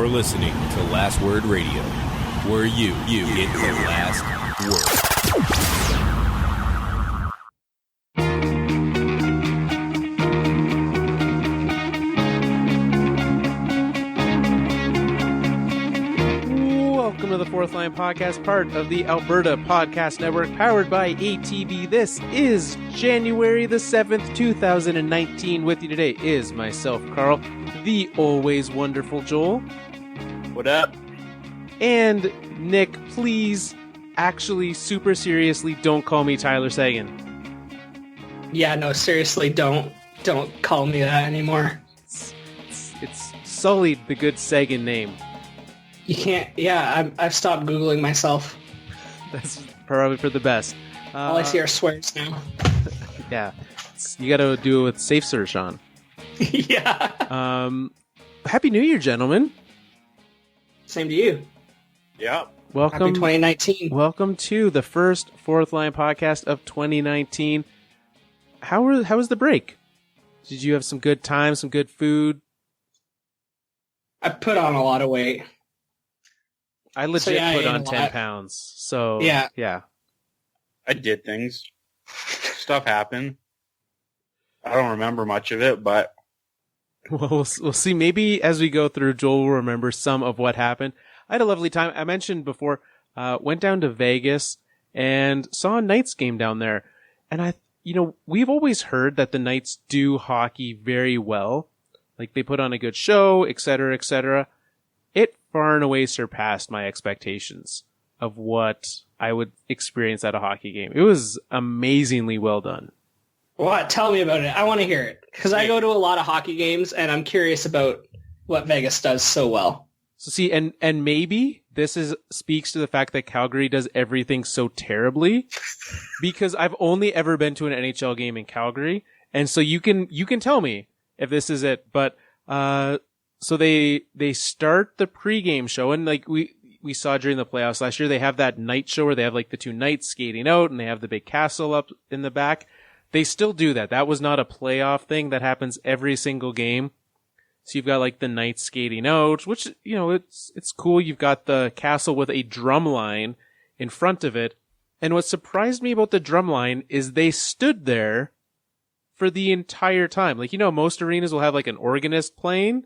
You're listening to Last Word Radio, where you get the last word. Welcome to the Fourth Line Podcast, part of the Alberta Podcast Network, powered by ATV. This is January the 7th, 2019. With you today is myself, Carl, the always wonderful Joel. What up? And Nick, please, actually, super seriously, don't call me Tyler Seguin. Yeah, no, seriously, don't call me that anymore. It's sullied the good Seguin name. You can't, I've stopped Googling myself. That's probably for the best. All I see are swears now. Yeah, you gotta do it with Safe Search on. Yeah. Happy New Year, gentlemen. Same to you. Yeah. Welcome. Happy 2019. Welcome to the first Fourth Line Podcast of 2019. How was the break? Did you have some good time, some good food? I put on a lot of weight. I legit I put ate on a 10 lot. pounds. So, yeah. I did things. Stuff happened. I don't remember much of it, but... Well, we'll see. Maybe as we go through, Joel will remember some of what happened. I had a lovely time. I mentioned before, went down to Vegas and saw a Knights game down there. And we've always heard that the Knights do hockey very well. Like, they put on a good show, et cetera, et cetera. It far and away surpassed my expectations of what I would experience at a hockey game. It was amazingly well done. What? Tell me about it. I want to hear it. Because I go to a lot of hockey games, and I'm curious about what Vegas does so well. So see, and maybe this speaks to the fact that Calgary does everything so terribly, because I've only ever been to an NHL game in Calgary, and so you can tell me if this is it. But so they start the pregame show, and like we saw during the playoffs last year, they have that night show where they have like the two knights skating out, and they have the big castle up in the back. They still do that. That was not a playoff thing. That happens every single game. So you've got like the knights skating out, which, it's cool. You've got the castle with a drum line in front of it. And what surprised me about the drum line is they stood there for the entire time. Like, most arenas will have like an organist playing.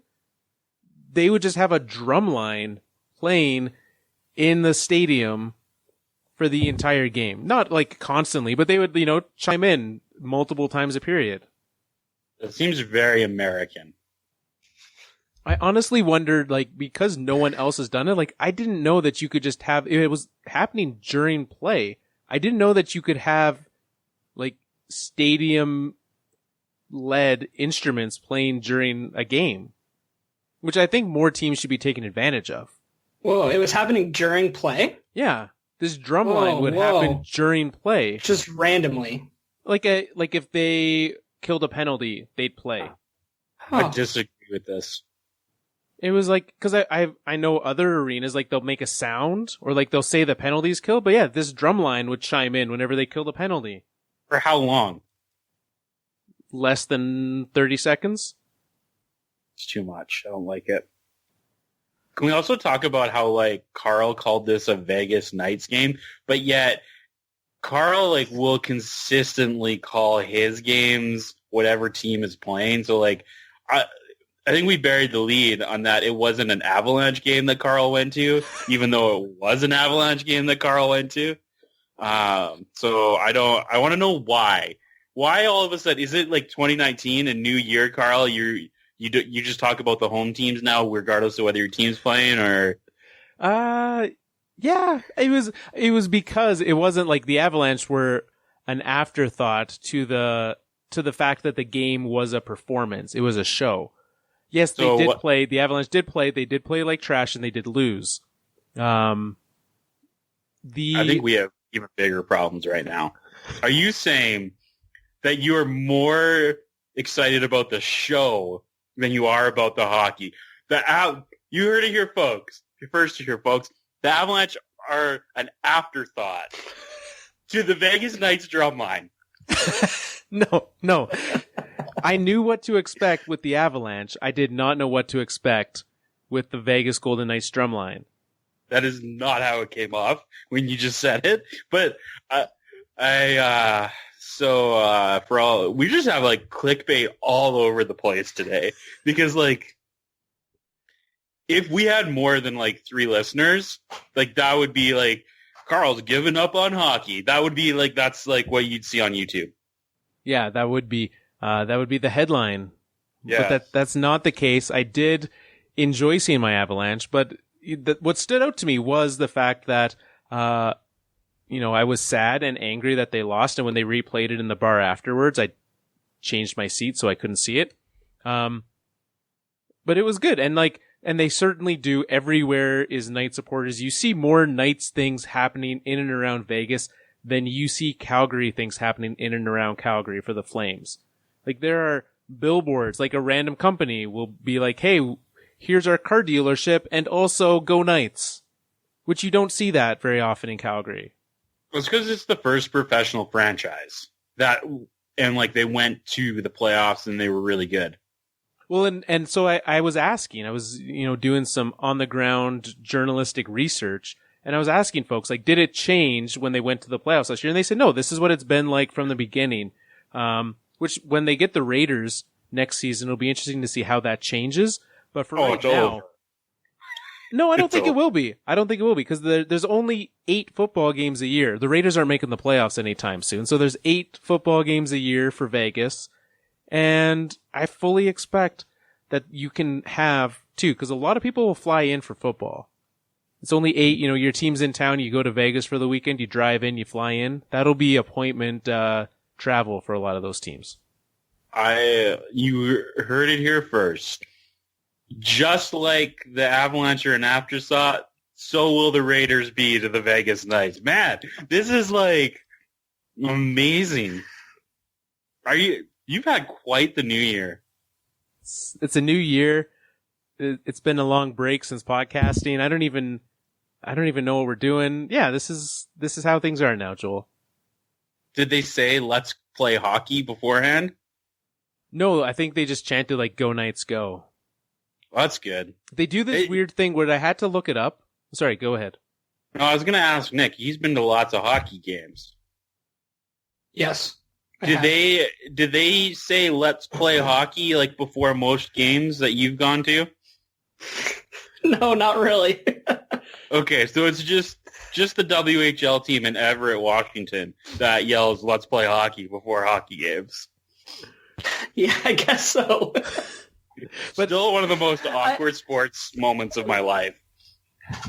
They would just have a drum line playing in the stadium for the entire game. Not like constantly, but they would, chime in multiple times a period. It seems very American. I honestly wondered, like, because no one else has done it, like, I didn't know that you could just have, it was happening during play. I didn't know that you could have, like, stadium-led instruments playing during a game, which I think more teams should be taking advantage of. Whoa, it was happening during play? Yeah. This drum line would happen during play. Just randomly. Like if they killed a penalty, they'd play. I disagree with this. It was like, because I know other arenas, like, they'll make a sound, or like they'll say the penalty's killed, but yeah, this drum line would chime in whenever they killed a penalty. For how long? Less than 30 seconds? It's too much. I don't like it. Can we also talk about how, like, Carl called this a Vegas Knights game, but yet Carl, like, will consistently call his games whatever team is playing. So, like, I think we buried the lead on that. It wasn't an Avalanche game that Carl went to, even though it was an Avalanche game that Carl went to. So I want to know why. Why all of a sudden, is it like 2019, a new year, Carl? You just talk about the home teams now, regardless of whether your team's playing or... Yeah, it was because it wasn't like the Avalanche were an afterthought to the fact that the game was a performance. It was a show. Yes, they did play. The Avalanche did play. They did play like trash, and they did lose. I think we have even bigger problems right now. Are you saying that you are more excited about the show than you are about the hockey? You heard it here, folks. You're first to hear, folks. The Avalanche are an afterthought to the Vegas Knights drum line. No. I knew what to expect with the Avalanche. I did not know what to expect with the Vegas Golden Knights drumline. That is not how it came off when you just said it. But for all, we just have like clickbait all over the place today because like if we had more than like 3 listeners, like that would be like Carl's given up on hockey. That would be like that's like what you'd see on YouTube. Yeah, that would be the headline. Yeah, but that's not the case. I did enjoy seeing my Avalanche, but what stood out to me was the fact that, I was sad and angry that they lost. And when they replayed it in the bar afterwards, I changed my seat so I couldn't see it. But it was good. And they certainly do. Everywhere is Knights supporters. You see more Knights things happening in and around Vegas than you see Calgary things happening in and around Calgary for the Flames. Like there are billboards, like a random company will be like, hey, here's our car dealership and also go Knights, which you don't see that very often in Calgary. Well, it's because it's the first professional franchise and like they went to the playoffs and they were really good. Well, and so I was asking, I was, doing some on the ground journalistic research, and I was asking folks, like, did it change when they went to the playoffs last year? And they said, no, this is what it's been like from the beginning. Which when they get the Raiders next season, it'll be interesting to see how that changes. But for right now, no, I don't think it will be. I don't think it will be because there's only 8 football games a year. The Raiders aren't making the playoffs anytime soon. So there's 8 football games a year for Vegas. And I fully expect that you can have 2 because a lot of people will fly in for football. It's only 8, your team's in town. You go to Vegas for the weekend, you drive in, you fly in. That'll be appointment, travel for a lot of those teams. You heard it here first. Just like the Avalanche are an afterthought, so will the Raiders be to the Vegas Knights. Man, this is like amazing. You've had quite the new year. It's a new year. It's been a long break since podcasting. I don't even know what we're doing. Yeah, this is how things are now, Joel. Did they say let's play hockey beforehand? No, I think they just chanted like "Go Knights, go." Well, that's good. They do this weird thing where I had to look it up. Sorry, go ahead. No, I was going to ask Nick. He's been to lots of hockey games. Yes. Did they say let's play hockey like before most games that you've gone to? No, not really. Okay, so it's just the WHL team in Everett, Washington that yells let's play hockey before hockey games. Yeah, I guess so. But still one of the most awkward sports moments of my life.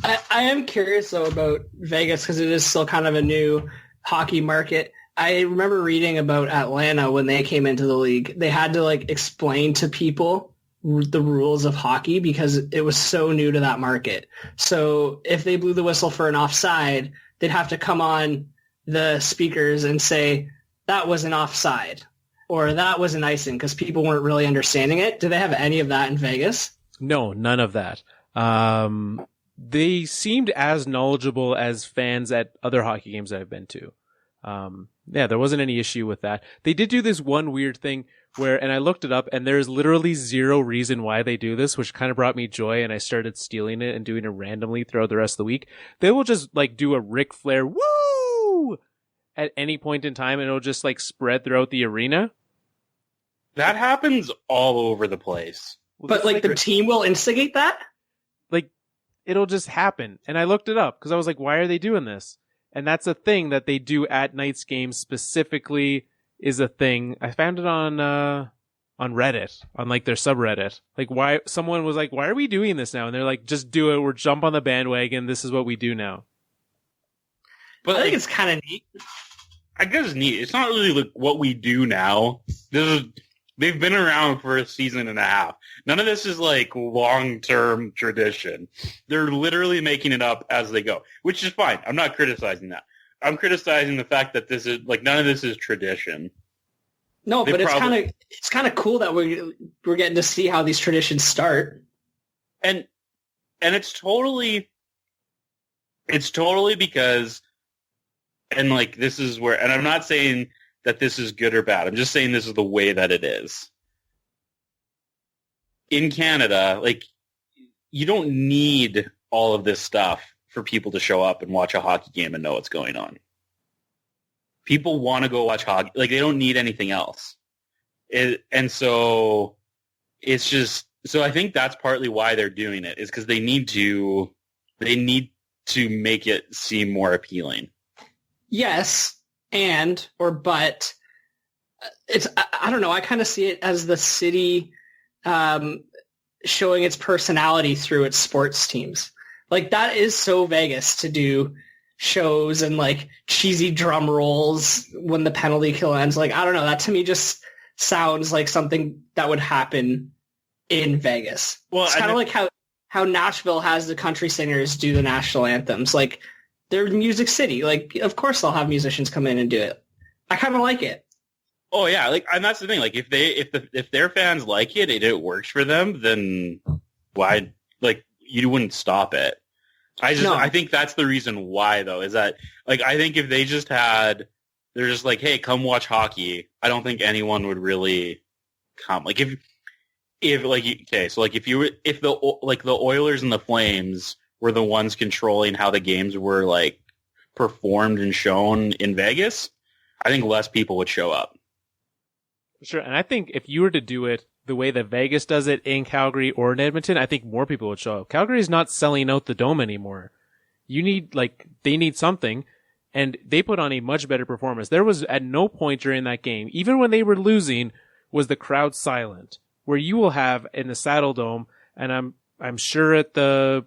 I am curious, though, about Vegas because it is still kind of a new hockey market. I remember reading about Atlanta when they came into the league. They had to explain to people the rules of hockey because it was so new to that market. So if they blew the whistle for an offside, they'd have to come on the speakers and say, that was an offside or that was an icing because people weren't really understanding it. Do they have any of that in Vegas? No, none of that. They seemed as knowledgeable as fans at other hockey games I've been to. Yeah, there wasn't any issue with that. They did do this one weird thing and I looked it up and there's literally zero reason why they do this, which kind of brought me joy and I started stealing it and doing it randomly throughout the rest of the week. They will just do a Ric Flair woo at any point in time and it'll just spread throughout the arena. That happens all over the place. Well, but the team will instigate that? It'll just happen. And I looked it up because I was like, why are they doing this? And that's a thing that they do at Knights games specifically is a thing. I found it on Reddit, on their subreddit. Why someone was like, why are we doing this now? And they're like, just do it. We're jump on the bandwagon. This is what we do now. But I think it's kind of neat. I guess it's neat. It's not really what we do now. They've been around for a season and a half. None of this is long-term tradition. They're literally making it up as they go, which is fine. I'm not criticizing that. I'm criticizing the fact that this is none of this is tradition. No, but it's kind of cool that we're getting to see how these traditions start. And it's totally because this is where, and I'm not saying that this is good or bad. I'm just saying this is the way that it is. In Canada, you don't need all of this stuff for people to show up and watch a hockey game and know what's going on. People want to go watch hockey. Like, they don't need anything else. And so it's just, so I think that's partly why they're doing it, is because they need to make it seem more appealing. Yes, but it's, I don't know, I kind of see it as the city showing its personality through its sports teams. Like, that is so Vegas to do shows and like cheesy drum rolls when the penalty kill ends. Like, I don't know, that to me just sounds like something that would happen in Vegas. Well, it's kind of like how Nashville has the country singers do the national anthems. Like, they're Music City. Like, of course they'll have musicians come in and do it. I kind of like it. Oh yeah, like, and that's the thing. Like, if their fans like it and it works for them, then why? Like, you wouldn't stop it. I think that's the reason why, though, is that, like, I think if they're just like, hey, come watch hockey, I don't think anyone would really come. Like, if the Oilers and the Flames were the ones controlling how the games were, like, performed and shown in Vegas, I think less people would show up. Sure, and I think if you were to do it the way that Vegas does it in Calgary or in Edmonton, I think more people would show up. Calgary is not selling out the Dome anymore. They need something, and they put on a much better performance. There was at no point during that game, even when they were losing, was the crowd silent. Where you will have in the Saddle Dome, and I'm sure at the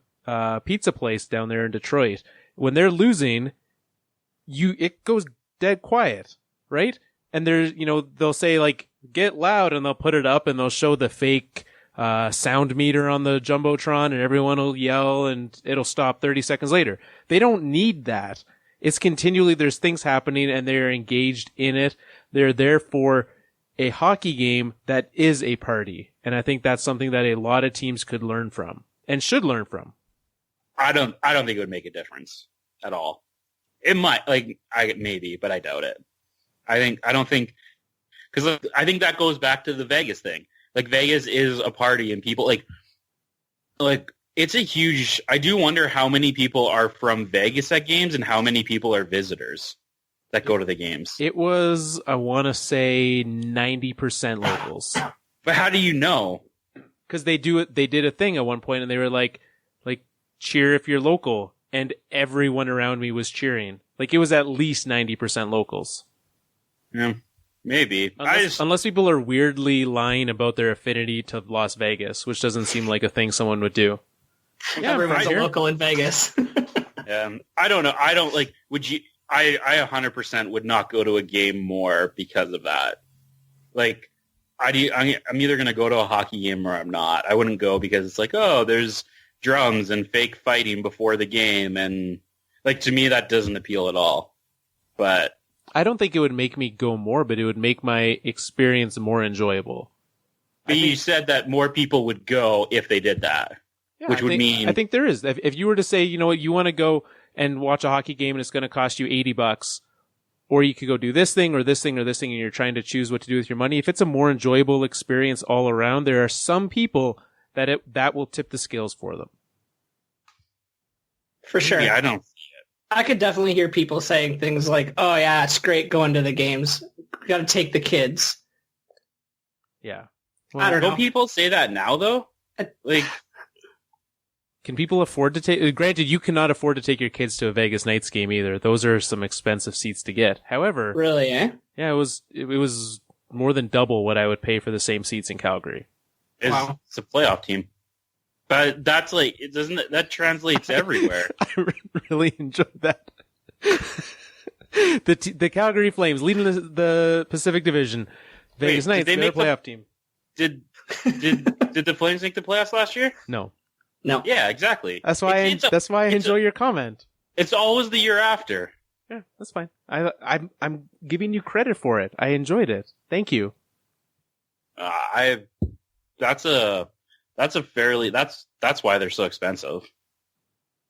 pizza place down there in Detroit, when they're losing, it goes dead quiet, right? And there's, they'll say, like, get loud, and they'll put it up, and they'll show the fake sound meter on the Jumbotron, and everyone will yell, and it'll stop 30 seconds later. They don't need that. It's continually, there's things happening, and they're engaged in it. They're there for a hockey game that is a party. And I think that's something that a lot of teams could learn from, and should learn from. I don't think it would make a difference at all. It might, maybe, but I doubt it. Because I think that goes back to the Vegas thing. Like, Vegas is a party, and people, like it's a huge, I do wonder how many people are from Vegas at games and how many people are visitors that go to the games. It was, I want to say, 90% locals. But how do you know? Because they did a thing at one point, and they were like, cheer if you're local, and everyone around me was cheering. Like, it was at least 90% locals. Yeah, maybe. Unless people are weirdly lying about their affinity to Las Vegas, which doesn't seem like a thing someone would do. Yeah, everyone's a local in Vegas. I don't know. I don't, like, would you... I 100% would not go to a game more because of that. Like, I'm either going to go to a hockey game or I'm not. I wouldn't go because it's like, oh, there's drums and fake fighting before the game. And, like, to me, that doesn't appeal at all. But I don't think it would make me go more, but it would make my experience more enjoyable. But you said that more people would go if they did that, which would mean... I think there is. If you were to say, you know what, you want to go and watch a hockey game and it's going to cost you $80, or you could go do this thing or this thing or this thing, and you're trying to choose what to do with your money. If it's a more enjoyable experience all around, there are some people that will tip the scales for them. For sure. Yeah, I don't see it. I could definitely hear people saying things like, oh yeah, it's great going to the games. We got to take the kids. Yeah. Well, I don't know. Don't people say that now, though? Like... Can people afford to take... Granted, you cannot afford to take your kids to a Vegas Knights game either. Those are some expensive seats to get. However... Really, eh? Yeah, it was more than double what I would pay for the same seats in Calgary. Wow. It's a playoff team. But that's like... That translates everywhere. I really enjoyed that. The Calgary Flames leading the Pacific Division. Vegas Knights, they're a playoff team. Did the Flames make the playoffs last year? No. No. Yeah, exactly. That's why I enjoy your comment. It's always the year after. Yeah, that's fine. I'm giving you credit for it. I enjoyed it. Thank you. That's why they're so expensive.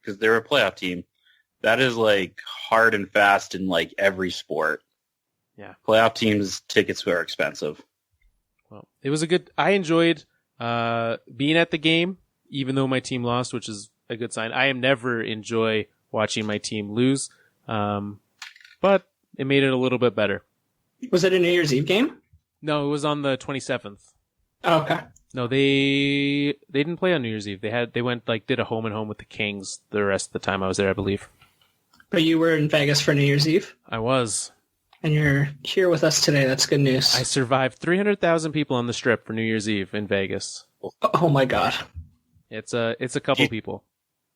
Because they're a playoff team. That is like hard and fast in like every sport. Yeah. Playoff teams tickets are expensive. Well, it was I enjoyed being at the game. even though my team lost, which is a good sign. I am never enjoy watching my team lose, but it made it a little bit better. Was it a New Year's Eve game? No, it was on the 27th. Oh, okay. No, they didn't play on New Year's Eve. They went did a home and home with the Kings the rest of the time I was there, I believe. But you were in Vegas for New Year's Eve? I was. And you're here with us today. That's good news. I survived 300,000 people on the Strip for New Year's Eve in Vegas. Oh my God. It's a couple people.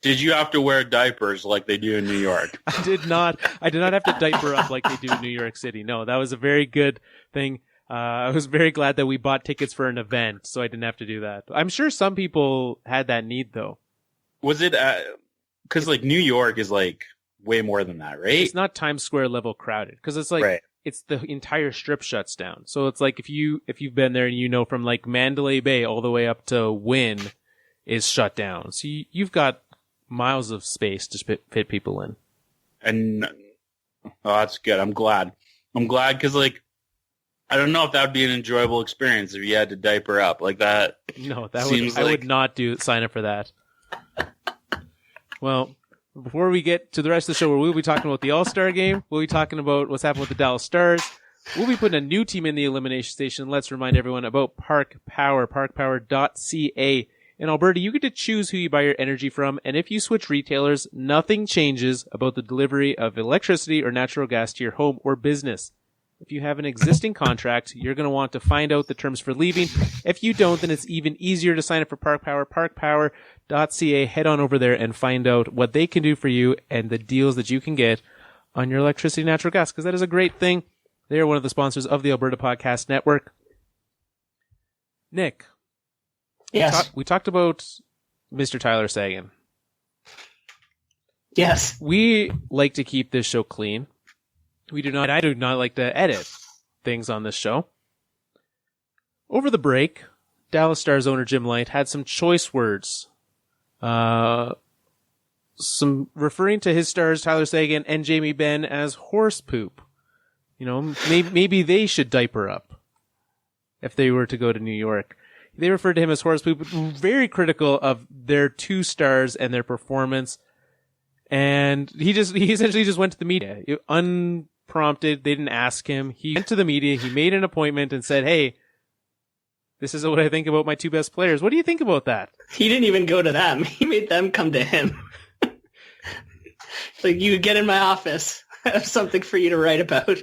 Did you have to wear diapers like they do in New York? I did not have to diaper up like they do in New York City. No, that was a very good thing. I was very glad that we bought tickets for an event, so I didn't have to do that. I'm sure some people had that need, though. Was it because New York is way more than that, right? It's not Times Square level crowded because it's right. It's the entire Strip shuts down. So it's if you've been there and you know from Mandalay Bay all the way up to Wynn is shut down. So you've got miles of space to fit people in. And that's good. I'm glad because I don't know if that would be an enjoyable experience if you had to diaper up like that. No, I would not sign up for that. Well, before we get to the rest of the show, where we'll be talking about the All-Star game, we'll be talking about what's happened with the Dallas Stars. We'll be putting a new team in the Elimination Station. Let's remind everyone about Park Power, parkpower.ca. In Alberta, you get to choose who you buy your energy from, and if you switch retailers, nothing changes about the delivery of electricity or natural gas to your home or business. If you have an existing contract, you're going to want to find out the terms for leaving. If you don't, then it's even easier to sign up for Park Power, parkpower.ca. Head on over there and find out what they can do for you and the deals that you can get on your electricity and natural gas, because that is a great thing. They are one of the sponsors of the Alberta Podcast Network. Nick. Yes. We talked about Mr. Tyler Seguin. Yes. We like to keep this show clean. I do not like to edit things on this show. Over the break, Dallas Stars owner Jim Light had some choice words. Some referring to his stars, Tyler Seguin and Jamie Benn, as horse poop. Maybe they should diaper up if they were to go to New York. They referred to him as horse poop, very critical of their two stars and their performance. And he essentially just went to the media. Unprompted. They didn't ask him. He went to the media. He made an appointment and said, hey, this is what I think about my two best players. What do you think about that? He didn't even go to them. He made them come to him. You get in my office. I have something for you to write about.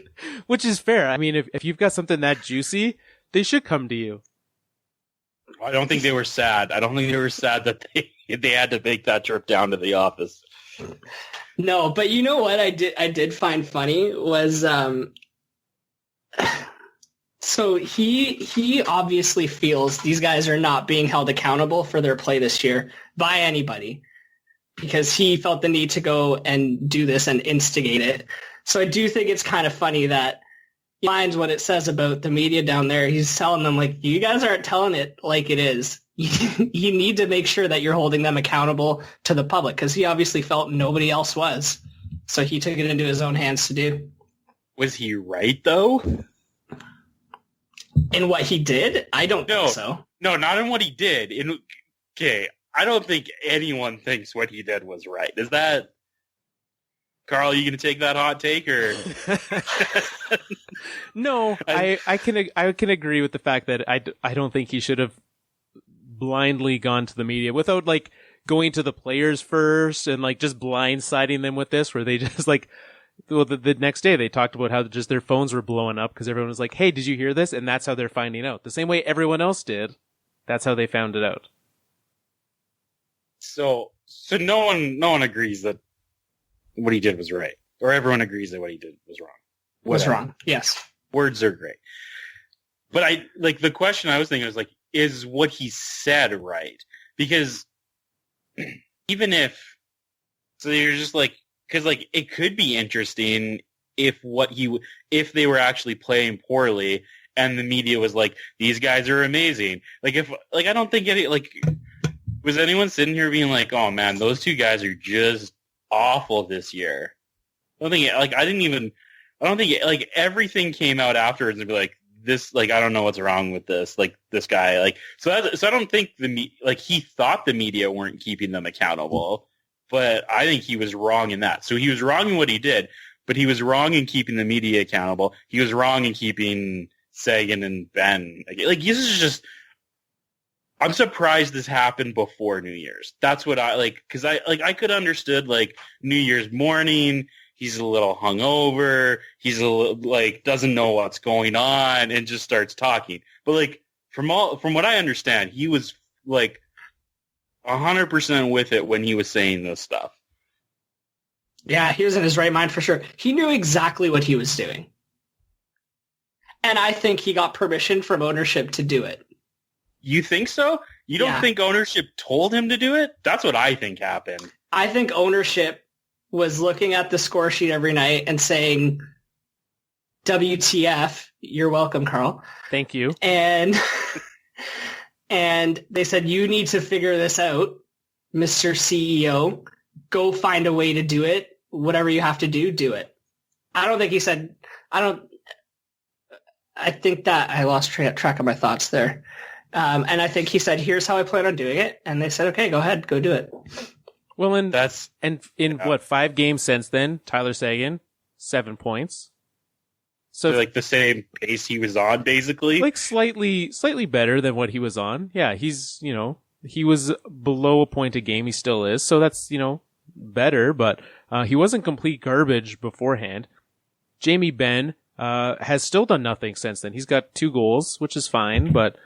Which is fair. I mean, if you've got something that juicy, they should come to you. I don't think they were sad. I don't think they were sad that they had to make that trip down to the office. No, but you know what I did find funny was so he obviously feels these guys are not being held accountable for their play this year by anybody, because he felt the need to go and do this and instigate it. So I do think it's kind of funny that he finds what it says about the media down there. He's telling them, you guys aren't telling it like it is. You need to make sure that you're holding them accountable to the public, because he obviously felt nobody else was. So he took it into his own hands to do. Was he right, though? In what he did? I don't think so. No, not in what he did. I don't think anyone thinks what he did was right. Is that... Carl, you going to take that hot take, or? No, I can agree with the fact that I don't think he should have blindly gone to the media without going to the players first and just blindsiding them with this, where they just the next day they talked about how just their phones were blowing up because everyone was like, hey, did you hear this? And that's how they're finding out. The same way everyone else did. That's how they found it out. So no one agrees that what he did was right, or everyone agrees that what he did was wrong. Was wrong. Yes. Words are great. But the question I was thinking was is what he said right? Because even if, so you're just because it could be interesting if they were actually playing poorly and the media was these guys are amazing. I don't think was anyone sitting here being oh man, those two guys are just awful this year. I don't think everything came out afterwards and be this, like, I don't know what's wrong with this, like, this guy, like, so I don't think he thought the media weren't keeping them accountable, but I think he was wrong in that. So he was wrong in what he did, but he was wrong in keeping the media accountable. He was wrong in keeping Seguin and Benn. Like, this is just, I'm surprised this happened before New Year's. That's what because I could understood, like, New Year's morning, he's a little hungover, he's a little, like, doesn't know what's going on and just starts talking. But, like, from what I understand, he was, like, 100% with it when he was saying this stuff. Yeah, he was in his right mind for sure. He knew exactly what he was doing. And I think he got permission from ownership to do it. You think so? You don't think ownership told him to do it? That's what I think happened. I think ownership was looking at the score sheet every night and saying, WTF, you're welcome, Carl. Thank you. And they said, you need to figure this out, Mr. CEO. Go find a way to do it. Whatever you have to do, do it. I don't think he said, I think that I lost track of my thoughts there. And I think he said, here's how I plan on doing it. And they said, okay, go ahead, go do it. Well, in 5 games since then, Tyler Seguin, 7 points. So like the same pace he was on, basically. Like slightly better than what he was on. Yeah, he's, he was below a point a game. He still is. So that's, better, but he wasn't complete garbage beforehand. Jamie Benn has still done nothing since then. He's got 2 goals, which is fine, but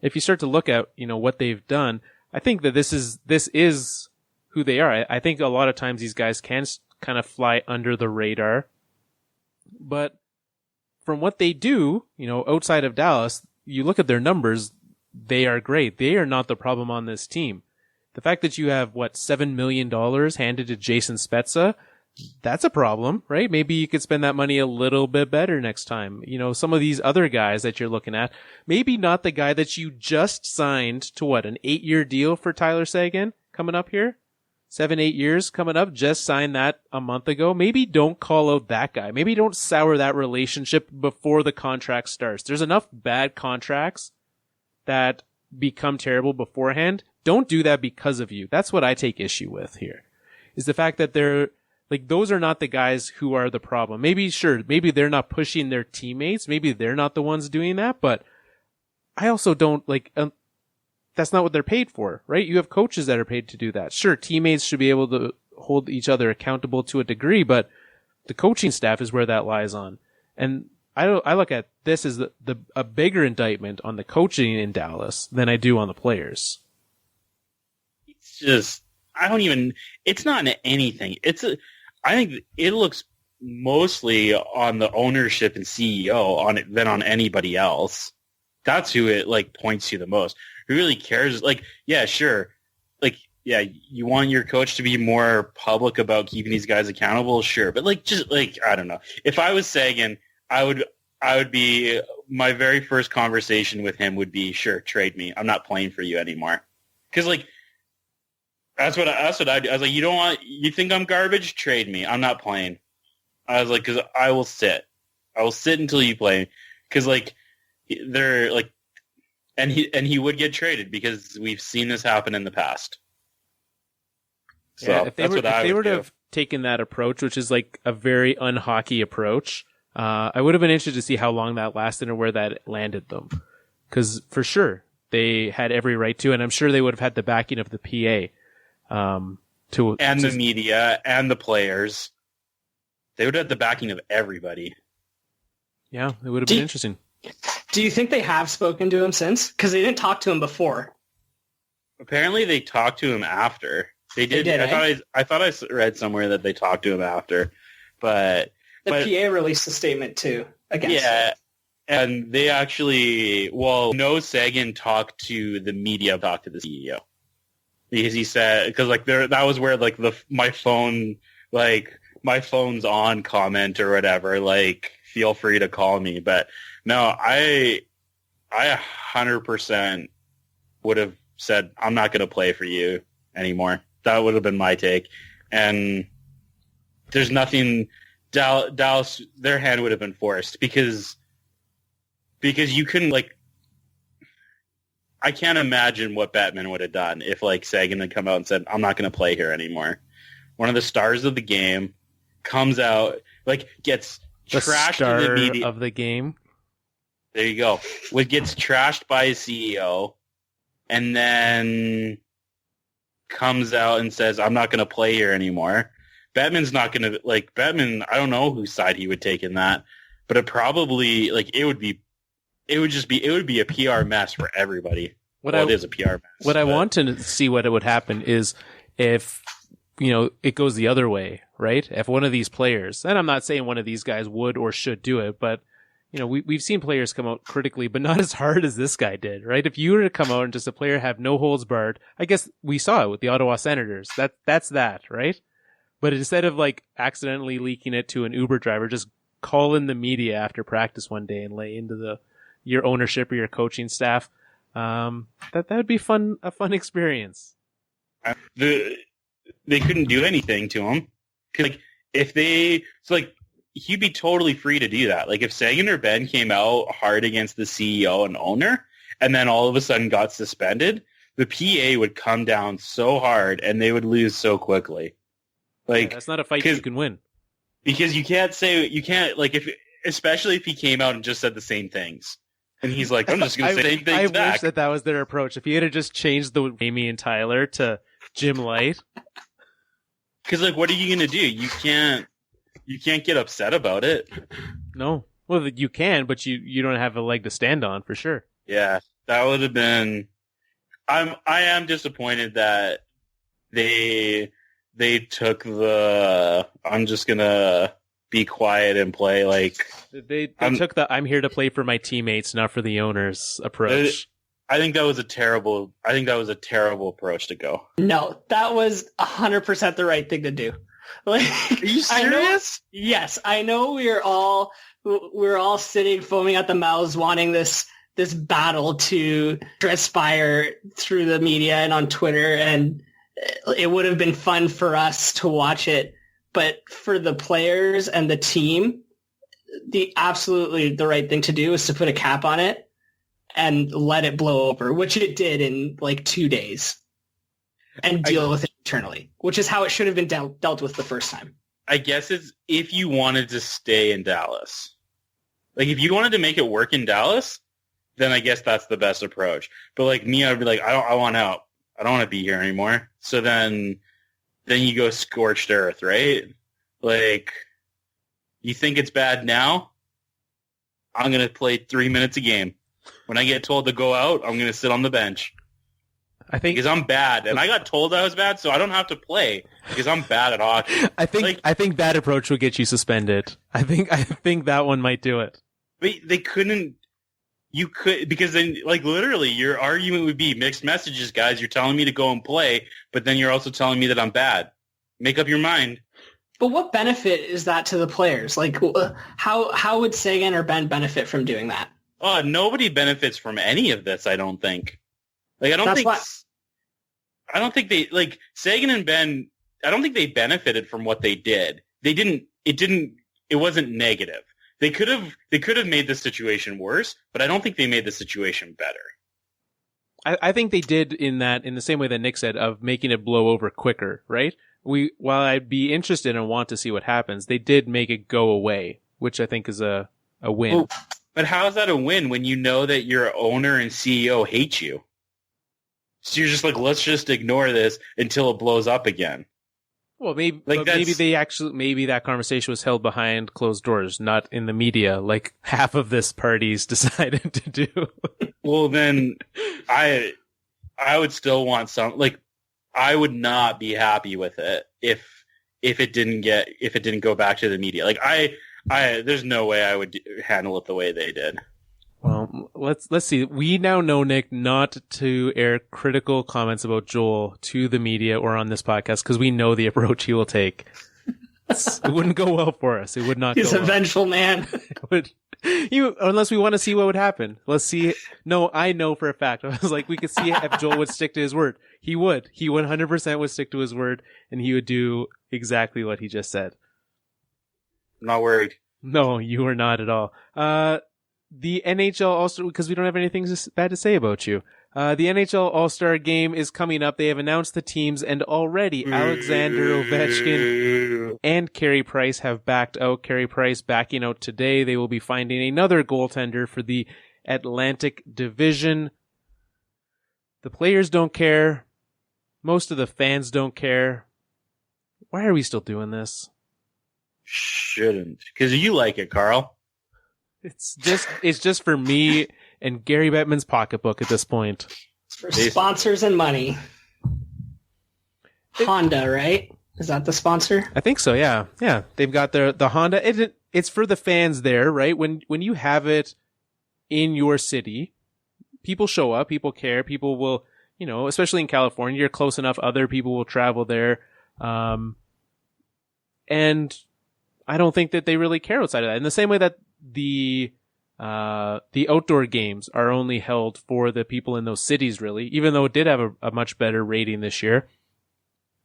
if you start to look at, what they've done, I think that this is who they are. I think a lot of times these guys can kind of fly under the radar, but from what they do, outside of Dallas, you look at their numbers, they are great. They are not the problem on this team. The fact that you have, $7 million handed to Jason Spezza, that's a problem, right? Maybe you could spend that money a little bit better next time. Some of these other guys that you're looking at, maybe not the guy that you just signed to an 8-year deal for Tyler Seguin coming up here? 7-8 years coming up, just signed that a month ago. Maybe don't call out that guy. Maybe don't sour that relationship before the contract starts. There's enough bad contracts that become terrible beforehand. Don't do that because of you. That's what I take issue with here, is the fact that those are not the guys who are the problem. Maybe they're not pushing their teammates. Maybe they're not the ones doing that, but I also don't that's not what they're paid for, right? You have coaches that are paid to do that. Sure, teammates should be able to hold each other accountable to a degree, but the coaching staff is where that lies on. And I look at this as a bigger indictment on the coaching in Dallas than I do on the players. It's just, it's not anything. I think it looks mostly on the ownership and CEO than on anybody else. That's who it points to the most. Who really cares? Yeah, sure. You want your coach to be more public about keeping these guys accountable, sure. But I don't know. If I was Seguin, I would be, my very first conversation with him would be, sure, trade me. I'm not playing for you anymore. Because that's what I do. I was like, you think I'm garbage? Trade me. I'm not playing. I was like, because I will sit until you play. Because they're and he would get traded because we've seen this happen in the past. So yeah, if they were to do. have taken that approach, which is a very un-hockey approach, I would have been interested to see how long that lasted and where that landed them. Because for sure, they had every right to, and I'm sure they would have had the backing of the PA. The media and the players. They would have the backing of everybody. Yeah, it would have been interesting. Do you think they have spoken to him since? Because they didn't talk to him before. Apparently they talked to him after. They did. I thought I read somewhere that they talked to him after. But the PA released a statement too against it. And they actually, no Seguin talked to the media, talked to the CEO. Because he said, because that was where my phone's on comment or whatever, feel free to call me. But no, I 100% would have said, I'm not going to play for you anymore. That would have been my take. And there's nothing, Dallas, their hand would have been forced because because you couldn't, like, I can't imagine what Bettman would have done if, like, Seguin had come out and said, I'm not going to play here anymore. One of the stars of the game comes out, like, gets trashed in the media. Of the game. There you go. Gets trashed by his CEO, and then comes out and says, I'm not going to play here anymore. Bettman's not going to, like, Bettman, I don't know whose side he would take in that, but it probably, like, it would be a PR mess for everybody. It is a PR mess. What I want to see what it would happen is if, it goes the other way, right? If one of these players, and I'm not saying one of these guys would or should do it, but, we've seen players come out critically, but not as hard as this guy did, right? If you were to come out and just a player have no holds barred, I guess we saw it with the Ottawa Senators. That's that, right? But instead of, like, accidentally leaking it to an Uber driver, just call in the media after practice one day and lay into your ownership or your coaching staff. That would be a fun experience. They couldn't do anything to him. Like, he'd be totally free to do that. Like, if Seguin or Benn came out hard against the CEO and owner, and then all of a sudden got suspended, the PA would come down so hard, and they would lose so quickly. Like, that's not a fight you can win. Because especially if he came out and just said the same things. And he's like, I'm just going to say things back. I wish that was their approach. If he had just changed the Amy and Tyler to Jim Light. Because, like, what are you going to do? You can't get upset about it. No. Well, you can, but you don't have a leg to stand on, for sure. Yeah, that would have been... I am disappointed that they took I'm just going to be quiet and play, like... They took the I'm here to play for my teammates, not for the owners approach. I think that was a terrible approach to go. No, that was 100% the right thing to do. Like, are you serious? Yes, I know we're all sitting foaming at the mouths wanting this battle to transpire through the media and on Twitter, and it would have been fun for us to watch it. But for the players and the team, absolutely the right thing to do is to put a cap on it and let it blow over, which it did in like 2 days, and deal with it internally, which is how it should have been dealt with the first time. I guess it's if you wanted to stay in Dallas. Like, if you wanted to make it work in Dallas, then I guess that's the best approach. But like me, I'd be like, I want out. I don't want to be here anymore. So then you go scorched earth, right? Like, you think it's bad now? I'm going to play 3 minutes a game. When I get told to go out, I'm going to sit on the bench. Because I'm bad, and I got told I was bad, so I don't have to play because I'm bad at hockey. I think that approach would get you suspended. I think that one might do it. But they couldn't. You could, because then, like, literally, your argument would be mixed messages, guys. You're telling me to go and play, but then you're also telling me that I'm bad. Make up your mind. But what benefit is that to the players? Like, how would Seguin or Benn benefit from doing that? Oh, nobody benefits from any of this, I don't think. Like, I don't think they, like, Seguin and Benn, I don't think they benefited from what they did. It wasn't negative. They could have made the situation worse, but I don't think they made the situation better. I think they did in the same way that Nick said, of making it blow over quicker, right? While I'd be interested and want to see what happens, they did make it go away, which I think is a win. Well, but how is that a win when you know that your owner and CEO hate you? So you're just like, let's just ignore this until it blows up again. Well, maybe that conversation was held behind closed doors, not in the media, like half of this party's decided to do. Well, then I would still want some, like, I would not be happy with it if it didn't go back to the media. Like, there's no way I would handle it the way they did. Well, let's see. We now know, Nick, not to air critical comments about Joel to the media or on this podcast, because we know the approach he will take. It wouldn't go well for us. It would not. He's go a vengeful man. Unless we want to see what would happen. Let's see. No, I know for a fact. I was like, we could see if Joel would stick to his word. He would. He 100% would stick to his word, and he would do exactly what he just said. I'm not worried. No, you are not at all. the NHL All Star, because we don't have anything bad to say about you. The NHL All Star Game is coming up. They have announced the teams, and already Alexander Ovechkin and Carey Price have backed out. Carey Price backing out today. They will be finding another goaltender for the Atlantic Division. The players don't care. Most of the fans don't care. Why are we still doing this? Shouldn't. Because you like it, Carl. It's just for me and Gary Bettman's pocketbook at this point. It's for sponsors and money. Honda, right? Is that the sponsor? I think so, yeah. Yeah, they've got the Honda. It's for the fans there, right? When you have it in your city, people show up, people care, people will, especially in California, you're close enough, other people will travel there. And I don't think that they really care outside of that. In the same way that the outdoor games are only held for the people in those cities, really, even though it did have a much better rating this year.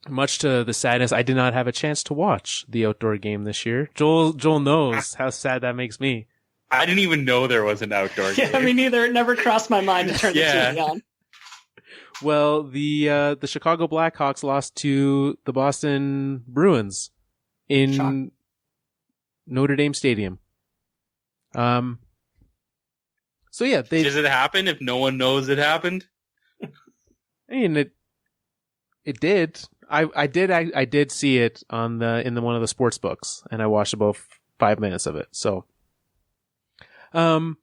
Much to the sadness, I did not have a chance to watch the outdoor game this year. Joel knows how sad that makes me. I didn't even know there was an outdoor game. Yeah, me neither. It never crossed my mind to turn the TV on. Well, the Chicago Blackhawks lost to the Boston Bruins in Notre Dame Stadium. So yeah, does it happen if no one knows it happened? I mean, it did. I did see it in one of the sports books, and I watched about 5 minutes of it. So, but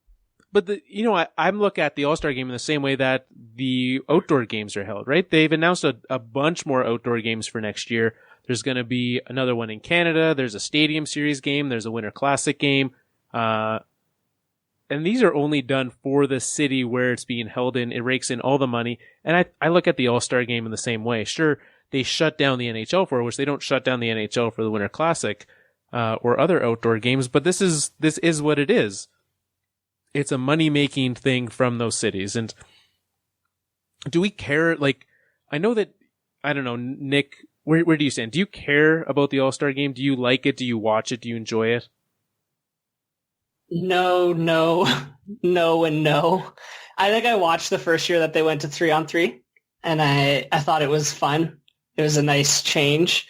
I'm looking at the All-Star Game in the same way that the outdoor games are held, right? They've announced a bunch more outdoor games for next year. There's going to be another one in Canada. There's a Stadium Series game. There's a Winter Classic game. And these are only done for the city where it's being held in. It rakes in all the money. And I look at the All-Star Game in the same way. Sure, they shut down the NHL for it, which they don't shut down the NHL for the Winter Classic or other outdoor games. But this is what it is. It's a money-making thing from those cities. And do we care? Like, I know that, I don't know, Nick, where do you stand? Do you care about the All-Star Game? Do you like it? Do you watch it? Do you enjoy it? No, and no. I think I watched the first year that they went to 3-on-3, and I thought it was fun. It was a nice change.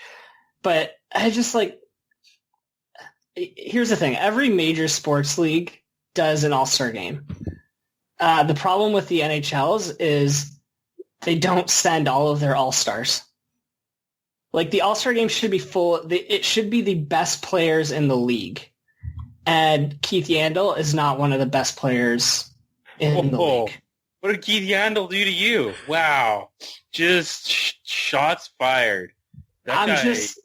But I just here's the thing. Every major sports league does an All-Star Game. The problem with the NHLs is they don't send all of their All-Stars. Like, the All-Star Game should be full. It should be the best players in the league. And Keith Yandel is not one of the best players in the league. What did Keith Yandel do to you? Wow. Just shots fired. That guy is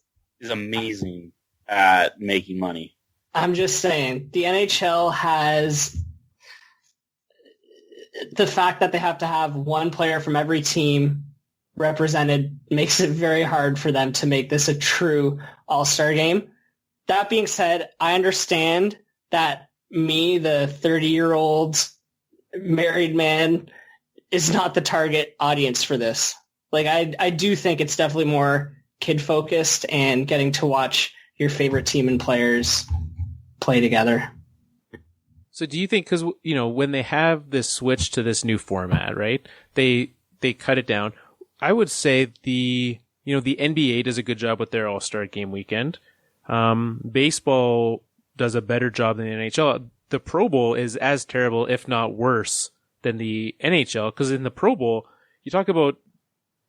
amazing at making money. I'm just saying, the NHL has the fact that they have to have one player from every team represented makes it very hard for them to make this a true All-Star Game. That being said, I understand that me, the 30-year-old married man, is not the target audience for this. Like, I do think it's definitely more kid-focused and getting to watch your favorite team and players play together. So do you think, because, when they have this switch to this new format, right, they cut it down. I would say the NBA does a good job with their All-Star Game weekend. Baseball does a better job than the NHL. The Pro Bowl is as terrible, if not worse, than the NHL, because in the Pro Bowl, you talk about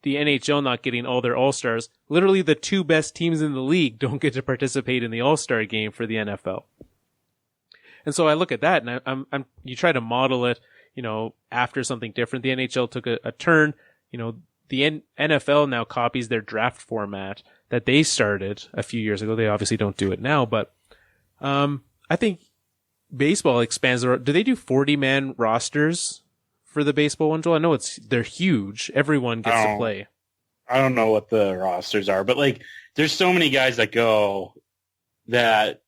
the NHL not getting all their All-Stars. Literally the two best teams in the league don't get to participate in the All-Star Game for the NFL. And so I look at that, and you try to model it, after something different. The NHL took a turn. The NFL now copies their draft format that they started a few years ago. They obviously don't do it now, but I think baseball expands. Do they do 40-man rosters for the baseball one, Joel? I know they're huge. Everyone gets to play. I don't know what the rosters are, but there's so many guys that go that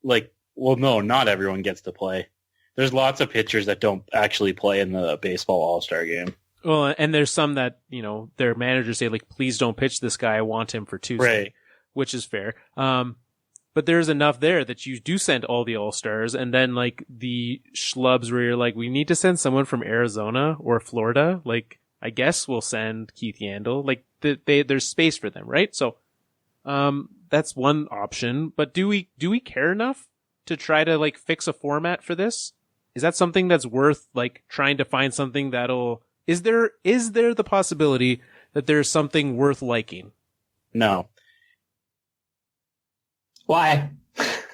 no, not everyone gets to play. There's lots of pitchers that don't actually play in the baseball All-Star Game. Well, and there's some that, their managers say, please don't pitch this guy. I want him for Tuesday, right, which is fair. But there's enough there that you do send all the All-Stars, and then like the schlubs where you're like, we need to send someone from Arizona or Florida. Like, I guess we'll send Keith Yandel. Like, there's space for them, right? So, that's one option. But do we care enough to try to like fix a format for this? Is that something that's worth like trying to find something is there the possibility that there's something worth liking? No. Why?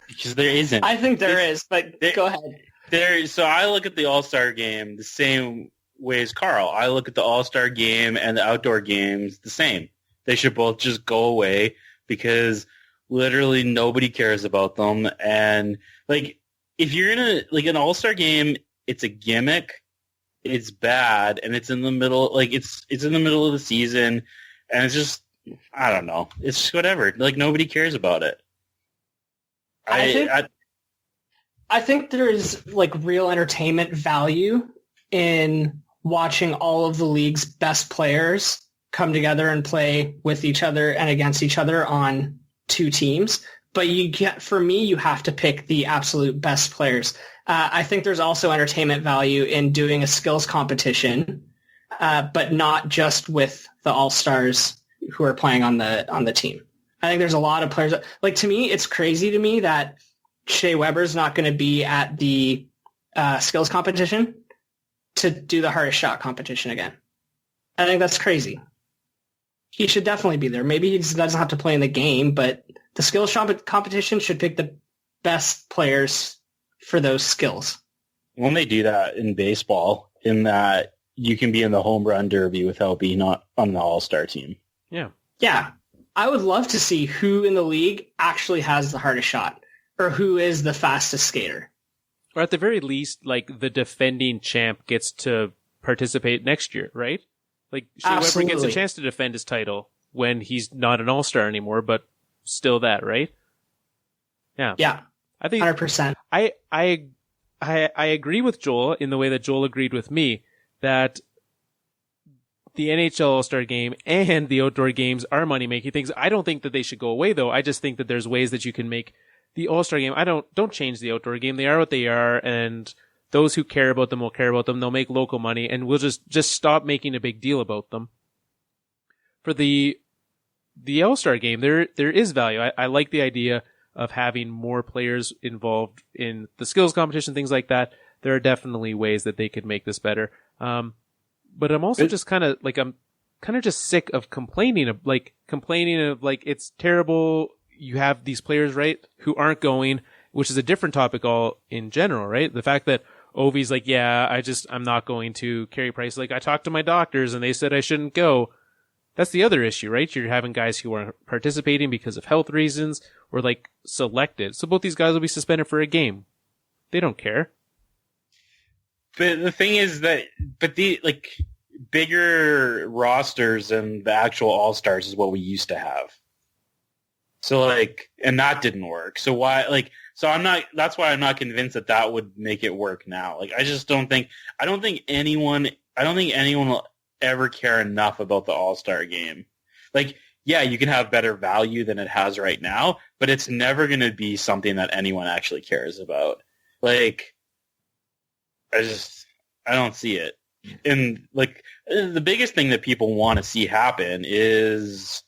Because there isn't. I think there is, but go ahead. So I look at the All-Star game the same way as Carl. I look at the All-Star game and the outdoor games the same. They should both just go away because literally nobody cares about them. And like, if you're in an All-Star game, it's a gimmick, it's bad, and it's in the middle, like it's in the middle of the season, and it's just, I don't know. It's just whatever. Like, nobody cares about it. I think there's like real entertainment value in watching all of the league's best players come together and play with each other and against each other on two teams. But for me, you have to pick the absolute best players. I think there's also entertainment value in doing a skills competition, but not just with the All-Stars who are playing on the team. I think there's a lot of players. Like, to me, it's crazy to me that Shea Weber's not going to be at the skills competition to do the hardest shot competition again. I think that's crazy. He should definitely be there. Maybe he doesn't have to play in the game, but the skills competition should pick the best players for those skills. When they do that in baseball, in that you can be in the home run derby without being on the All-Star team. Yeah. Yeah. I would love to see who in the league actually has the hardest shot or who is the fastest skater. Or at the very least, like, the defending champ gets to participate next year, right? Like, Shea Weber gets a chance to defend his title when he's not an All-Star anymore, but still that, right? Yeah. Yeah. I think 100%. I agree with Joel in the way that Joel agreed with me that the NHL All-Star Game and the outdoor games are money-making things. I don't think that they should go away, though. I just think that there's ways that you can make the All-Star Game. Don't change the outdoor game. They are what they are, and those who care about them will care about them. They'll make local money, and we'll just stop making a big deal about them. For the All-Star Game, there is value. I like the idea of having more players involved in the skills competition, things like that. There are definitely ways that they could make this better. But I'm also just kind of just sick of complaining of it's terrible. You have these players, right, who aren't going, which is a different topic all in general, right? The fact that Ovi's like, yeah, I'm not going to. Carey Price, like, I talked to my doctors and they said I shouldn't go. That's the other issue, right? You're having guys who are participating because of health reasons or like selected. So both these guys will be suspended for a game. They don't care. But the thing is that, bigger rosters and the actual All-Stars is what we used to have. So and that didn't work. So why, that's why I'm not convinced that would make it work now. Like, I don't think anyone will ever care enough about the All-Star game. Like, yeah, you can have better value than it has right now, but it's never going to be something that anyone actually cares about. Like, I don't see it. And the biggest thing that people want to see happen is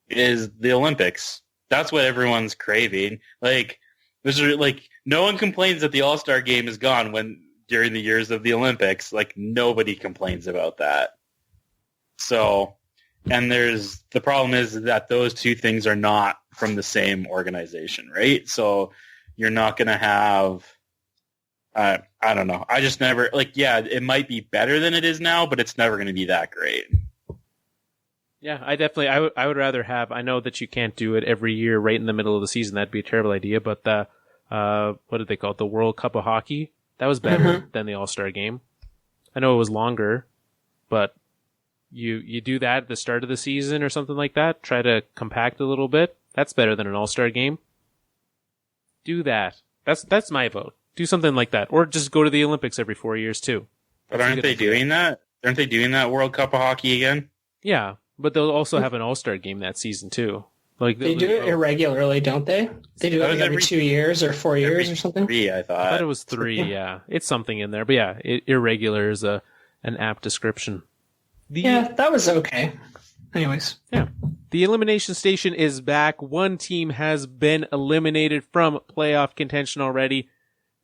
the Olympics. That's what everyone's craving. No one complains that the All-Star game is gone during the years of the Olympics. Like, nobody complains about that. So, and the problem is that those two things are not from the same organization, right? So you're not going to have, I don't know. I just never, it might be better than it is now, but it's never going to be that great. Yeah, I would rather have, I know that you can't do it every year right in the middle of the season. That'd be a terrible idea, but what did they call it? The World Cup of Hockey? That was better than the All-Star game. I know it was longer, but you do that at the start of the season or something like that. Try to compact a little bit. That's better than an All-Star game. Do that. That's my vote. Do something like that. Or just go to the Olympics every 4 years too. But aren't they doing that? Aren't they doing that World Cup of Hockey again? Yeah, but they'll also have an All-Star game that season too. Like They do it irregularly, don't they? They do it like every 2 years or 4 years or something? 3, I I thought thought. it was 3, yeah. It's something in there. But yeah, irregular is an apt description. Yeah, that was okay. Anyways. Yeah. The Elimination Station is back. One team has been eliminated from playoff contention already,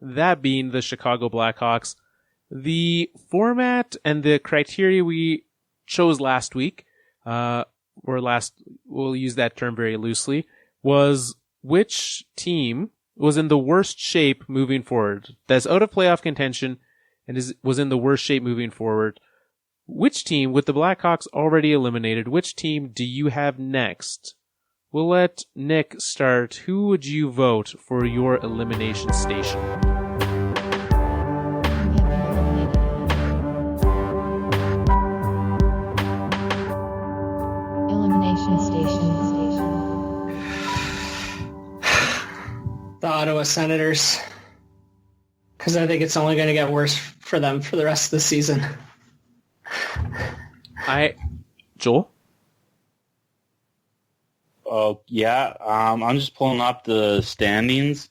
that being the Chicago Blackhawks. The format and the criteria we chose last week, we'll use that term very loosely, was which team was in the worst shape moving forward. That's out of playoff contention and was in the worst shape moving forward. Which team, with the Blackhawks already eliminated, which team do you have next? We'll let Nick start. Who would you vote for your Elimination Station? Elimination Station. The Ottawa Senators. Because I think it's only going to get worse for them for the rest of the season. Joel? Oh, yeah. I'm just pulling up the standings.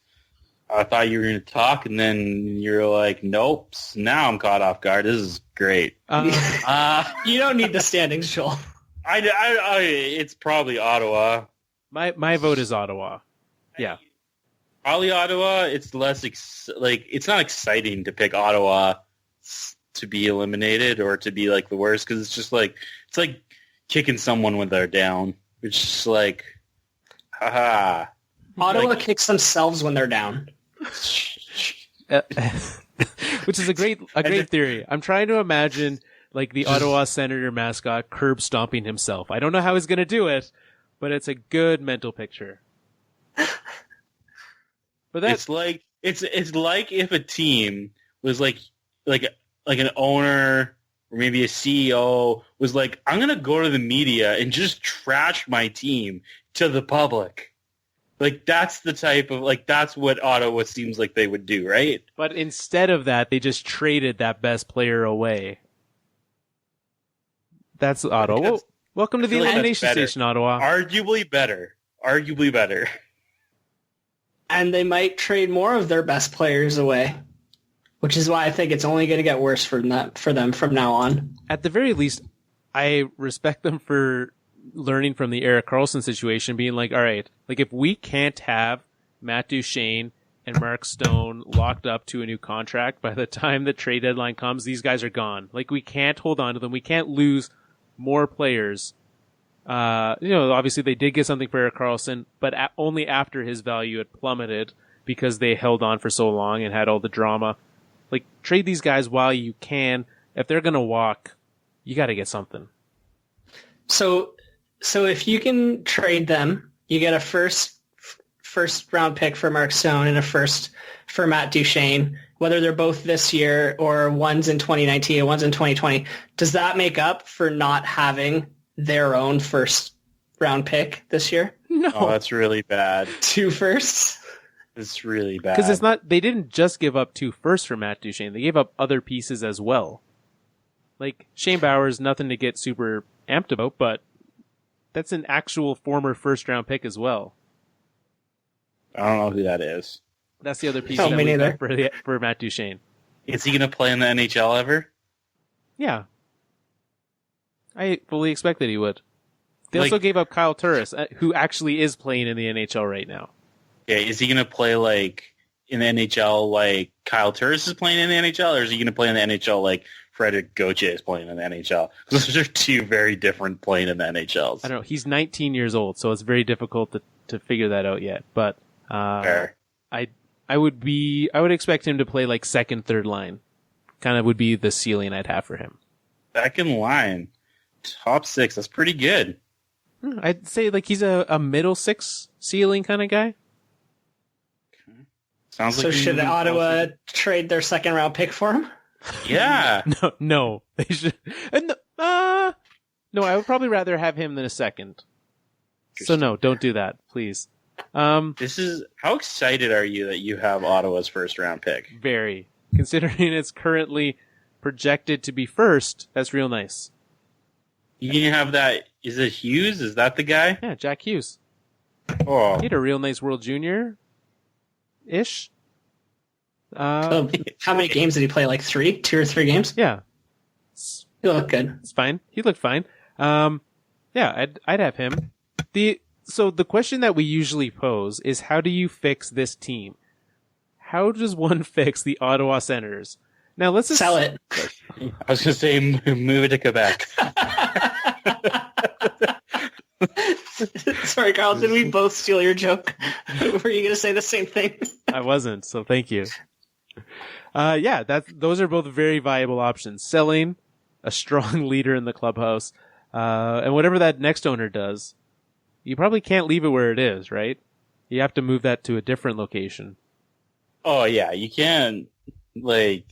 I thought you were going to talk, and then you're like, nope. Now I'm caught off guard. This is great. You don't need the standings, Joel. It's probably Ottawa. My vote is Ottawa. Yeah. Probably Ottawa. It's less it's not exciting to pick Ottawa to be eliminated or to be like the worst, because it's just like it's like kicking someone when they're down. It's just like, haha. Ottawa kicks themselves when they're down. Which is a great theory. I'm trying to imagine like the Ottawa Senator mascot curb stomping himself. I don't know how he's going to do it, but it's a good mental picture. But that's it's like if a team was like an owner or maybe a CEO was like, I'm going to go to the media and just trash my team to the public. Like, that's the type of, like, that's what Ottawa seems like they would do, right? But instead of that, they just traded that best player away. That's Ottawa. Welcome to the Elimination Station, Ottawa. Arguably better. And they might trade more of their best players away, which is why I think it's only going to get worse for them from now on. At the very least, I respect them for learning from the Erik Karlsson situation, being like, all right, like if we can't have Matt Duchene and Mark Stone locked up to a new contract by the time the trade deadline comes, these guys are gone. Like we can't hold on to them. We can't lose more players. Obviously they did get something for Erik Karlsson, but only after his value had plummeted because they held on for so long and had all the drama. Like, trade these guys while you can. If they're going to walk, you got to get something. So if you can trade them, you get a first round pick for Mark Stone and a first for Matt Duchene, whether they're both this year or one's in 2019 and one's in 2020. Does that make up for not having their own first round pick this year? No. Oh, that's really bad. 2 firsts? It's really bad. Because it's not, they didn't just give up 2 firsts for Matt Duchene. They gave up other pieces as well. Like, Shane Bowers, nothing to get super amped about, but that's an actual former first round pick as well. I don't know who that is. That's the other piece No, that me we neither. got for Matt Duchene. Is he going to play in the NHL ever? Yeah. I fully expect that he would. They Like- also gave up Kyle Turris, who actually is playing in the NHL right now. Okay, is he going to play like in the NHL like Kyle Turris is playing in the NHL, or is he going to play in the NHL like Frederick Gauthier is playing in the NHL? Because those are 2 very different playing in the NHLs. I don't know. He's 19 years old, so it's very difficult to figure that out yet. But Fair. I would expect him to play like second, third line. Kind of would be the ceiling I'd have for him. Second line, top 6. That's pretty good. I'd say like he's a middle 6 ceiling kind of guy. Sounds So like should Ottawa trade their second round pick for him? Yeah. No, they should. No, I would probably rather have him than a second. So no, don't do that, please. This is how excited are you that you have Ottawa's first round pick? Very. Considering it's currently projected to be first, that's real nice. You can have that. Is it Hughes? Is that the guy? Yeah, Jack Hughes. Oh, He had a real nice World Junior-ish. How many games did he play? Like 2 or 3 games? Yeah. He looked good. It's fine. He looked fine. Yeah, I'd have him. So the question that we usually pose is, how do you fix this team? How does one fix the Ottawa Senators? Now let's just Sell it. I was going to say move it to Quebec. Sorry, Carl. Did we both steal your joke? Were you going to say the same thing? I wasn't, so thank you. Yeah, those are both very viable options. Selling, a strong leader in the clubhouse, and whatever that next owner does, you probably can't leave it where it is, right? You have to move that to a different location. Oh yeah, you can't. I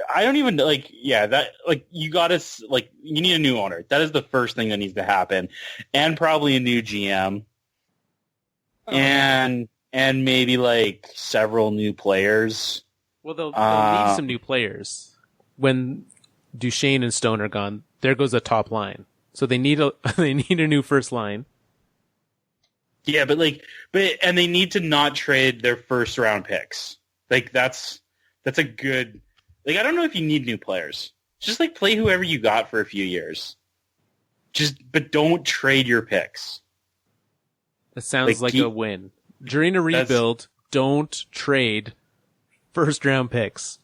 don't even you gotta, you need a new owner. That is the first thing that needs to happen. And probably a new GM. Oh. And maybe several new players. Well, they'll need some new players. When Duchesne and Stone are gone, there goes a top line. So they need a new first line. Yeah, but they need to not trade their first round picks. That's a good, I don't know if you need new players. Just play whoever you got for a few years. But don't trade your picks. That sounds like a win. During a rebuild, don't trade first round picks.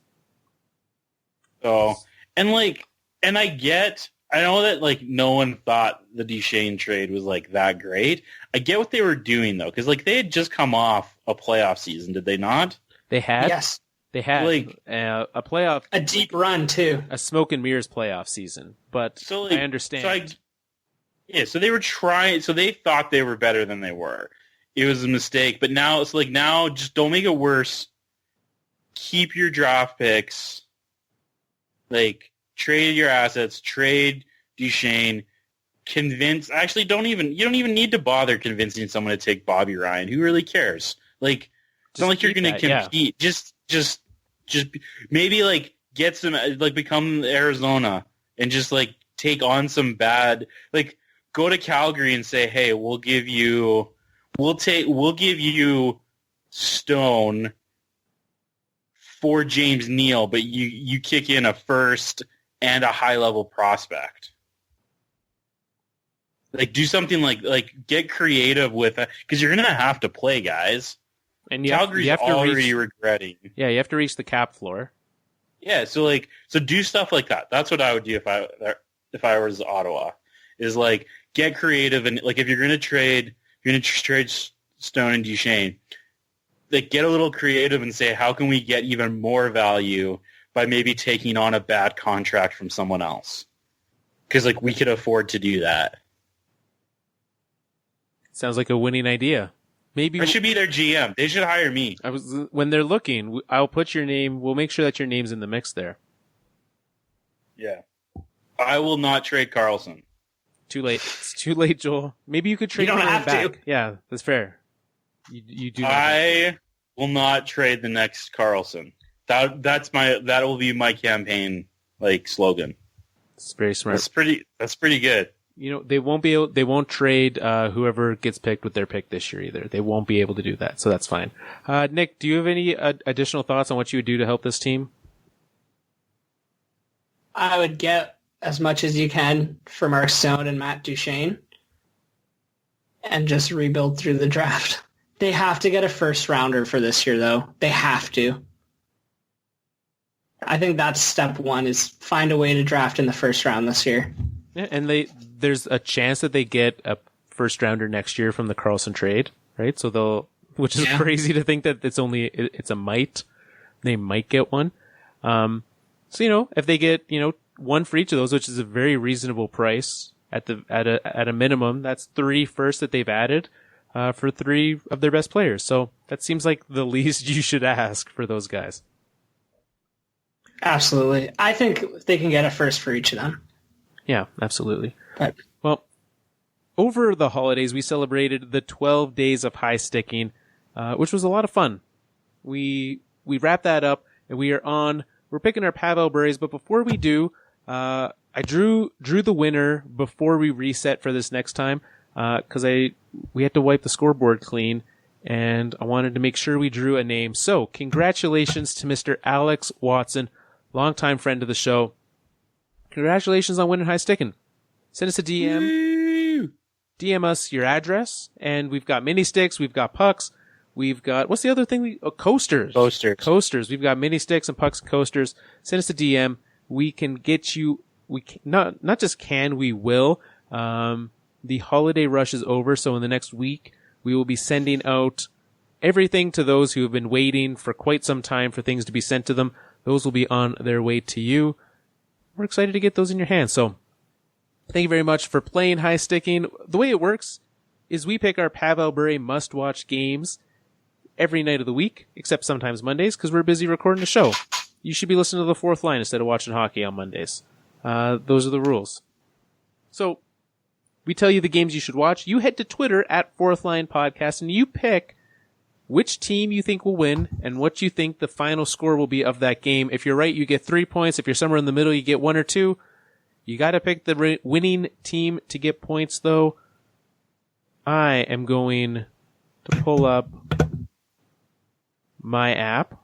Oh, and I know that no one thought the Duchesne trade was that great. I get what they were doing though, because they had just come off a playoff season, did they not? They had? Yes. They had a playoff, a deep run too, a smoke and mirrors playoff season. But I understand. So they were trying. So they thought they were better than they were. It was a mistake. But now it's now just don't make it worse. Keep your draft picks. Trade your assets. Trade Duchesne. Convince. Actually, you don't even need to bother convincing someone to take Bobby Ryan. Who really cares? It's not like you're going to compete. Yeah. Just maybe get some become Arizona and just take on some bad go to Calgary and say, hey, we'll give you Stone for James Neal, but you kick in a first and a high level prospect. Do something get creative with it, because you're gonna have to play guys. And Calgary's already regretting. Yeah, you have to reach the cap floor. Yeah, so do stuff like that. That's what I would do if I was Ottawa. Is get creative, and if you're gonna trade Stone and Duchesne, get a little creative and say, how can we get even more value by maybe taking on a bad contract from someone else? Because we could afford to do that. Sounds like a winning idea. Maybe I should be their GM. They should hire me. When they're looking, I'll put your name. We'll make sure that your name's in the mix there. Yeah. I will not trade Carlson. Too late. It's too late, Joel. Maybe you could trade him back. To. Yeah, that's fair. You do. I will not trade the next Carlson. That will be my campaign slogan. It's very smart. That's pretty good. They won't trade whoever gets picked with their pick this year either. They won't be able to do that, so that's fine. Nick, do you have any additional thoughts on what you would do to help this team? I would get as much as you can for Mark Stone and Matt Duchesne and just rebuild through the draft. They have to get a first rounder for this year, though. They have to. I think that's step one, is find a way to draft in the first round this year. Yeah, and there's a chance that they get a first rounder next year from the Carlson trade, right? So which is crazy to think that it's a might. They might get one. So if they get one for each of those, which is a very reasonable price at a minimum, that's 3 firsts that they've added for 3 of their best players. So that seems like the least you should ask for those guys. Absolutely, I think they can get a first for each of them. Yeah, absolutely. Right. Well, over the holidays, we celebrated the 12 days of high sticking, which was a lot of fun. We wrapped that up, and we're picking our Pavel Bure's, but before we do, I drew the winner before we reset for this next time, because we had to wipe the scoreboard clean, and I wanted to make sure we drew a name. So, congratulations to Mr. Alex Watson, longtime friend of the show. Congratulations on winning High Stickin'. Send us a DM. Woo! DM us your address, and we've got mini sticks, we've got pucks, we've got, what's the other thing? Coasters. Coasters. We've got mini sticks and pucks and coasters. Send us a DM. We can get you, not just can, we will. The holiday rush is over, so in the next week, we will be sending out everything to those who have been waiting for quite some time for things to be sent to them. Those will be on their way to you. We're excited to get those in your hands, so thank you very much for playing High Sticking. The way it works is we pick our Pavel Bure must-watch games every night of the week, except sometimes Mondays, because we're busy recording the show. You should be listening to the fourth line instead of watching hockey on Mondays. Those are the rules. So, we tell you the games you should watch. You head to Twitter at Fourth Line Podcast, and you pick which team you think will win and what you think the final score will be of that game. If you're right, you get 3 points. If you're somewhere in the middle, you get 1 or 2. You got to pick the winning team to get points, though. I am going to pull up my app,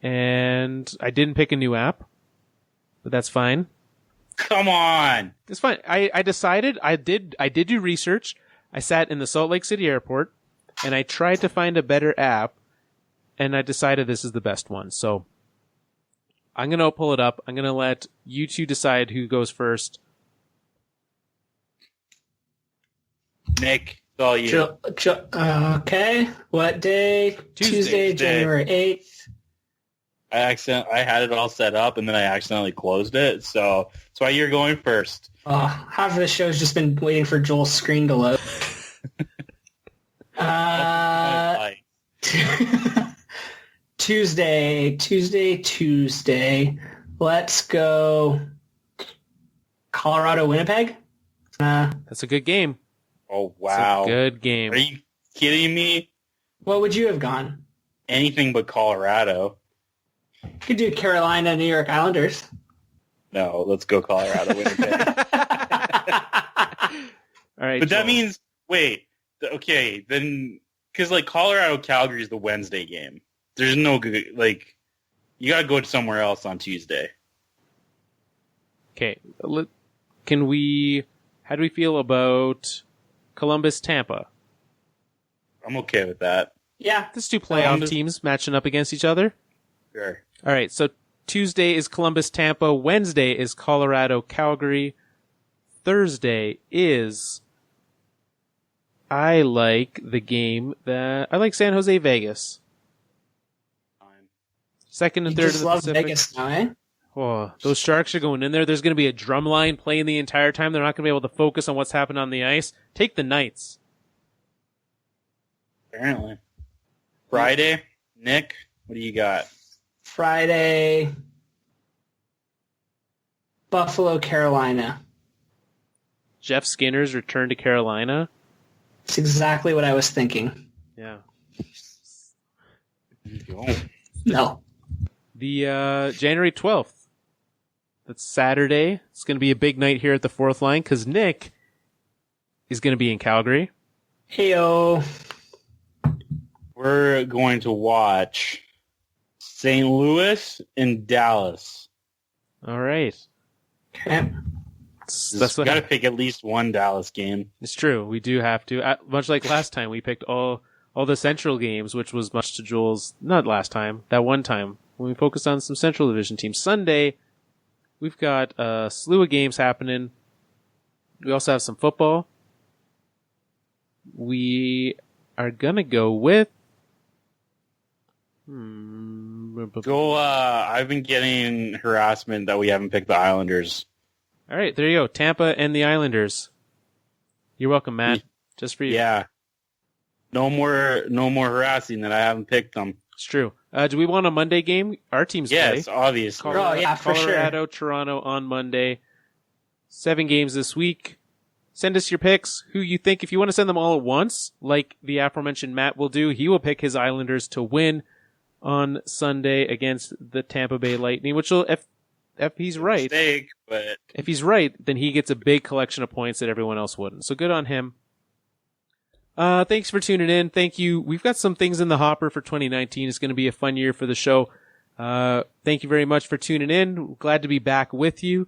and I didn't pick a new app, but that's fine. Come on. It's fine. I decided I did do research. I sat in the Salt Lake City airport and I tried to find a better app, and I decided this is the best one. So I'm going to pull it up. I'm going to let you two decide who goes first. Nick, it's all you. Okay. What day? Tuesday, January 8th. I had it all set up and then I accidentally closed it, so that's why you're going first. Half of the show's just been waiting for Joel's screen to load. Tuesday. Let's go Colorado, Winnipeg. That's a good game. Oh, wow. It's a good game. Are you kidding me? What would you have gone? Anything but Colorado. You could do Carolina, New York Islanders. No, let's go Colorado, Winnipeg. All right, but that Joel. means, wait, okay, then, because, like, Colorado, Calgary is the Wednesday game. There's no good, like, you got to go to somewhere else on Tuesday. Okay, how do we feel about Columbus, Tampa? I'm okay with that. Yeah. Let's do playoff teams matching up against each other. Sure. All right, so Tuesday is Columbus, Tampa. Wednesday is Colorado, Calgary. Thursday is... I like San Jose, Vegas. Fine. Second and You third just of the love Pacific. Vegas now, eh? Oh, those Sharks are going in there. There's going to be a drum line playing the entire time. They're not going to be able to focus on what's happening on the ice. Take the Knights. Apparently. Friday, Nick, what do you got? Friday, Buffalo, Carolina. Jeff Skinner's return to Carolina. It's exactly what I was thinking. Yeah. No. The January 12th. That's Saturday. It's going to be a big night here at the Fourth Line because Nick is going to be in Calgary. Heyo. We're going to watch St. Louis and Dallas. All right. Okay. That's what got to pick at least one Dallas game. It's true. We do have to. Much like last time, we picked all the Central games, which was much to Joel's. Not last time. That one time when we focused on some Central Division teams. Sunday, we've got a slew of games happening. We also have some football. We are gonna go with. I've been getting harassment that we haven't picked the Islanders. All right, there you go. Tampa and the Islanders. You're welcome, Matt. Just for you. Yeah. No more harassing that I haven't picked them. It's true. Do we want a Monday game? Our team's Yes, play. obviously. Colorado, Toronto on Monday. 7 games this week. Send us your picks. Who you think, if you want to send them all at once, like the aforementioned Matt will do, he will pick his Islanders to win on Sunday against the Tampa Bay Lightning, which will, if he's right, but if he's right, then he gets a big collection of points that everyone else wouldn't. So good on him. Thanks for tuning in. Thank you. We've got some things in the hopper for 2019. It's going to be a fun year for the show. Thank you very much for tuning in. Glad to be back with you.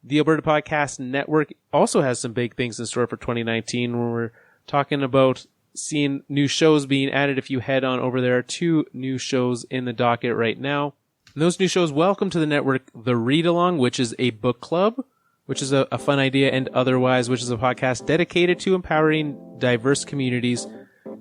The Alberta Podcast Network also has some big things in store for 2019 when we're talking about seeing new shows being added. If you head on over, there are 2 new shows in the docket right now. And those new shows welcome to the network The Read Along, which is a book club, which is a fun idea, and Otherwise, which is a podcast dedicated to empowering diverse communities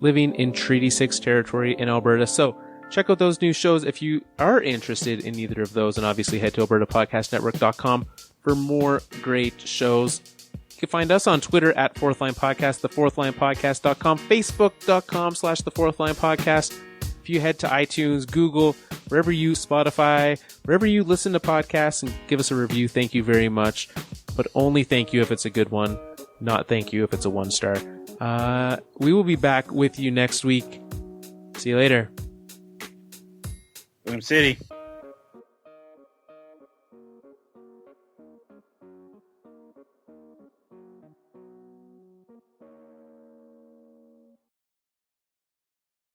living in Treaty 6 territory in Alberta. So check out those new shows if you are interested in either of those, and obviously head to albertapodcastnetwork.com for more great shows. You can find us on Twitter at Fourth Line Podcast, thefourthlinepodcast.com, facebook.com/The Fourth Line Podcast. If you head to iTunes, Google, Spotify, wherever you listen to podcasts, and give us a review, thank you very much. But only thank you if it's a good one, not thank you if it's a 1-star. We will be back with you next week. See you later. Boom City.